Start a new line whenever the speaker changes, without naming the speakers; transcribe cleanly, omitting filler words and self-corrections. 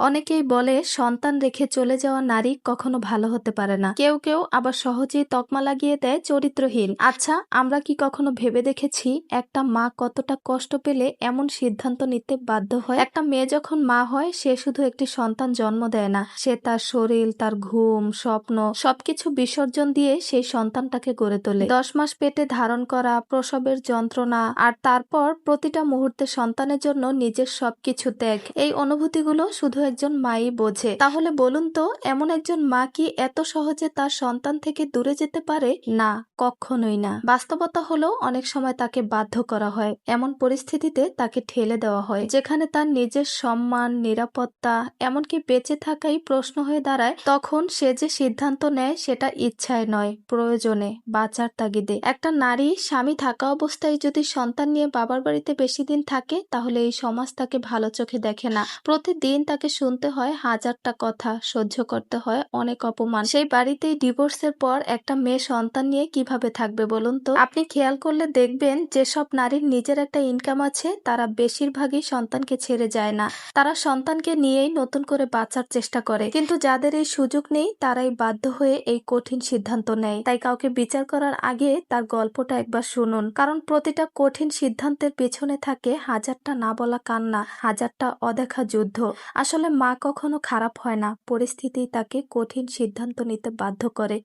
অনেকেই বলে সন্তান রেখে চলে যাওয়া নারী কখনো ভালো হতে পারে না। কেউ কেউ আবার সহজেই তকমা লাগিয়ে দেয় চরিত্রহীন। আচ্ছা, আমরা কি কখনো ভেবে দেখেছি একটা মা কতটা কষ্ট পেলে এমন সিদ্ধান্ত নিতে বাধ্য হয়? একটা মেয়ে যখন মা হয় সে শুধু একটি সন্তান জন্ম দেয় না, সে তার শরীর, তার ঘুম, স্বপ্ন সবকিছু বিসর্জন দিয়ে সেই সন্তানটাকে গড়ে তোলে। 10 মাস পেটে ধারণ করা, প্রসবের যন্ত্রণা, আর তারপর প্রতিটা মুহূর্তে সন্তানের জন্য নিজের সবকিছু ত্যাগ, এই অনুভূতিগুলো শুধু একজন মাই বোঝে। তাহলে বলুন তো, এমন একজন মা কি এত সহজে তার সন্তান থেকে দূরে যেতে পারে? না, কখনোই না। বাস্তবতা হলো অনেক সময় তাকে বাধ্য করা হয়, এমন পরিস্থিতিতে তাকে ঠেলে দেওয়া হয় যেখানে তার নিজের সম্মান, নিরাপত্তা, এমনকি বেঁচে থাকাই প্রশ্ন হয়ে দাঁড়ায়। তখন সে যে সিদ্ধান্ত নেয় সেটা ইচ্ছায় নয়, প্রয়োজনে, বাঁচার তাগিদে। একটা নারী স্বামী থাকা অবস্থায় যদি সন্তান নিয়ে বাবার বাড়িতে বেশি দিন থাকে, তাহলে এই সমাজ তাকে ভালো চোখে দেখে না। প্রতিদিন তাকে শুনতে হয় হাজারটা কথা, সহ্য করতে হয় অনেক অপমান। সেই বাড়িতেই ডিভোর্সের পর একটা মেয়ে সন্তান নিয়ে কিভাবে থাকবে বলুন তো? আপনি খেয়াল করলে দেখবেন যেসব নারীর নিজের একটা ইনকাম আছে তারা বেশিরভাগই সন্তানকে ছেড়ে যায় না, তারা সন্তানকে নিয়েই নতুন করে বাঁচার চেষ্টা করে। কিন্তু যাদের এই সুযোগ নেই তারাই বাধ্য হয়ে এই কঠিন সিদ্ধান্ত নেয়। তাই কাউকে বিচার করার আগে তার গল্পটা একবার শুনুন, কারণ প্রতিটা কঠিন সিদ্ধান্তের পেছনে থাকে হাজারটা না বলা কান্না, হাজারটা অদেখা যুদ্ধ। আসলে মা কখনো খারাপ হয় না, পরিস্থিতি তাকে কঠিন সিদ্ধান্ত নিতে বাধ্য করে।